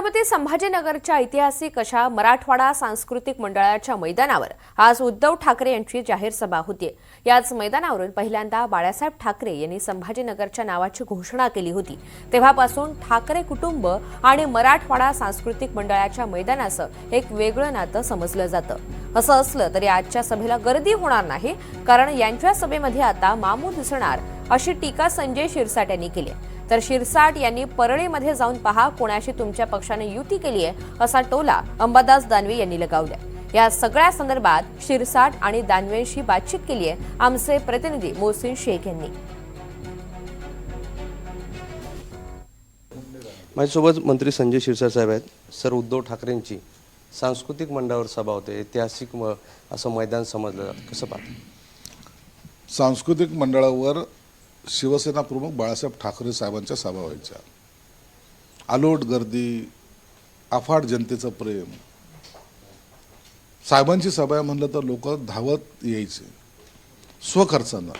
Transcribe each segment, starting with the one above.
छत्रपती संभाजीनगरच्या ऐतिहासिक अशा मराठवाडा सांस्कृतिक मंडळाच्या मैदानावर आज उद्धव ठाकरे यांची जाहीर सभा होती। याच मैदानावरून पहिल्यांदा बाळासाहेब ठाकरे यांनी संभाजीनगरच्या नावाची घोषणा केली होती। तेव्हापासून ठाकरे कुटुंब आणि मराठवाडा सांस्कृतिक मंडळाच्या मैदानाचं एक वेगळं नातं समजलं जातं। असं असलं तरी आजच्या सभेला गर्दी होणार नाही, कारण यांच्या सभेमध्ये आता मामू दिसणार अशी टीका संजय शिरसाट यांनी केली। तर शिरसाट यांनी परळीमध्ये जाऊन पहा कोणाशी तुमच्या पक्षाने युती केली आहे असा टोला अंबादास दानवे यांनी लगावला। या सगळ्या संदर्भात शिरसाट आणि दानवेंशी बातचीत केली आहे आमचे प्रतिनिधी मोहसिन शेख यांनी। माझ्यासोबत मंत्री संजय शिरसाट साहेब आहेत। सर, उद्धव ठाकरेंची सांस्कृतिक मंडळावर सभा होते, ऐतिहासिक असं मैदान समजलं जातं, कसं पाहता? सांस्कृतिक मंडळावर शिवसेना प्रमुख बाळासाहेब ठाकरे साहेबांच्या सभा व्हायच्या। अलोट गर्दी, अफाट जनतेचं प्रेम। साहेबांची सभा म्हणलं तर लोक धावत यायचे स्वखर्चानं,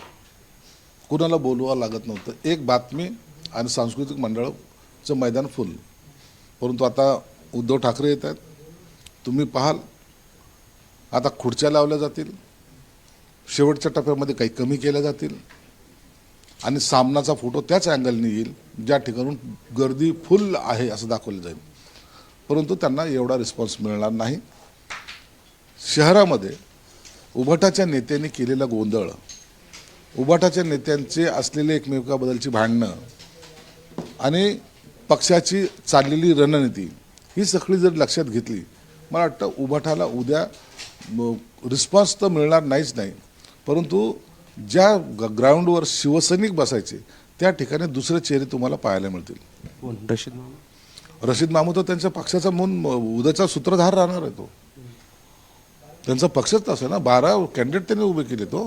कुणाला बोलवावं लागत नव्हतं। एक बातमी आणि सांस्कृतिक मंडळाचं मैदान फुल। परंतु आता उद्धव ठाकरे येत आहेत, तुम्ही पाहाल आता खुर्च्या लावल्या जातील, शेवटच्या टप्प्यामध्ये काही कमी केल्या जातील आणि सामनाचा फोटो त्याच अँगलने येईल ज्या ठिकाणून गर्दी फुल आहे असं दाखवलं जाईल। परंतु त्यांना एवढा रिस्पॉन्स मिळणार नाही। शहरामध्ये उभाटाच्या नेत्यांनी केलेला गोंधळ, उभाटाच्या नेत्यांचे असलेले एकमेकाबद्दलची भांडणं आणि पक्षाची चाललेली रणनीती ही सगळी जर लक्षात घेतली, मला वाटतं उभाटाला उद्या रिस्पॉन्स तर मिळणार नाही, परंतु ज्या ग्राउंडवर शिवसैनिक बसायचे त्या ठिकाणी दुसरे चेहरे तुम्हाला पाहायला मिळतील। रशीद मामू तर त्यांच्या पक्षाचा म्हणून उद्याचा सूत्रधार राहणार आहे। तो त्यांचा पक्षच तसं ना, 12 कॅन्डिडेट त्यांनी उभे केले। तो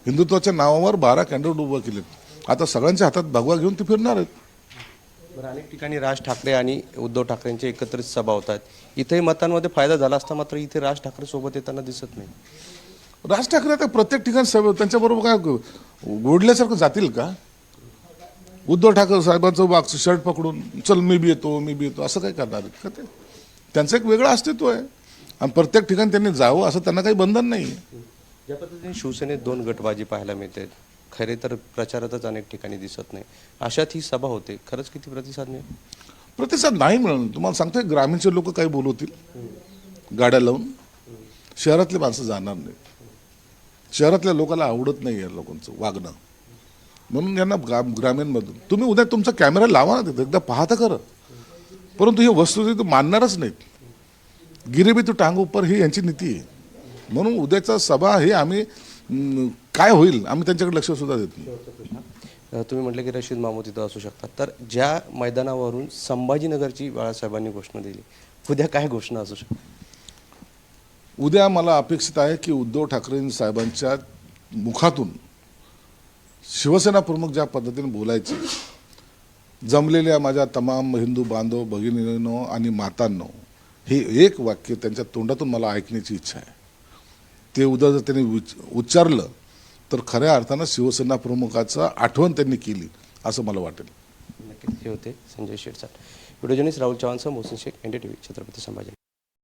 हिंदुत्वाच्या नावावर 12 कॅन्डिडेट उभे केलेत। आता सगळ्यांच्या हातात भगवा घेऊन ते फिरणार आहेत। बरं, अनेक ठिकाणी राज ठाकरे आणि उद्धव ठाकरेंच्या एकत्रित सभा होतात। इथेही मतांमध्ये फायदा झाला असता, मात्र इथे राज ठाकरे सोबत येताना दिसत नाही। राज ठाकरे आता प्रत्येक ठिकाणी त्यांच्याबरोबर काय गोडल्यासारखं जातील का? उद्धव ठाकरे साहेबांचं शर्ट पकडून चल मी बी येतो असं काय करणार आहेत का? ते त्यांचं एक वेगळं अस्तित्व आहे आणि प्रत्येक ठिकाणी त्यांनी जावं असं त्यांना काही बंधन नाही। ज्या पद्धतीने शिवसेनेत 2 गटबाजी पाहायला मिळते, खरे तर प्रचारातच अनेक ठिकाणी दिसत नाही, अशात ही सभा होते, खरंच किती प्रतिसाद मिळेल? प्रतिसाद नाही मिळणार। तुम्हाला सांगतोय, ग्रामीणचे लोक काही बोलवतील गाड्या लावून, शहरातले माणसं जाणार नाही। शहरातल्या लोकांना आवडत नाही या लोकांचं वागणं, म्हणून यांना ग्रामीणमधून तुम्ही उद्या तुमचा कॅमेरा लावा ना, तिथे एकदा पाहता खरं। परंतु ही वस्तू मानणारच नाहीत। गिरेबी तू टांग ऊपर ही यांची नीती आहे। म्हणून उद्याचा सभा हे आम्ही काय होईल आम्ही त्यांच्याकडे लक्ष सुद्धा देत नाही। तुम्ही म्हटलं की रशीद मामू तिथं असू शकतात, तर ज्या मैदानावरून संभाजीनगरची बाळासाहेबांनी घोषणा दिली, उद्या काय घोषणा असू शकते? उद्या मला अपेक्षित आहे की उद्धव ठाकरे साहेबांच्या मुखातून शिवसेना प्रमुख ज्या पद्धतीने बोलायचे, जमलेल्या माझ्या तमाम हिंदू बांधव भगिनींनो आणि मातांनो, हे एक वाक्य त्यांच्या तोंडातून मला ऐकण्याची इच्छा आहे। ते उद्या जर त्यांनी उच्चारलं तर खऱ्या अर्थानं शिवसेना प्रमुखाचं आठवण त्यांनी केली असं मला वाटेल। नक्कीच हे होते संजय शिरसाट। व्हिडिओ जर्नलिस्ट राहुल चव्हाणसह मोहसिन शेख, NDTV, छत्रपती संभाजी।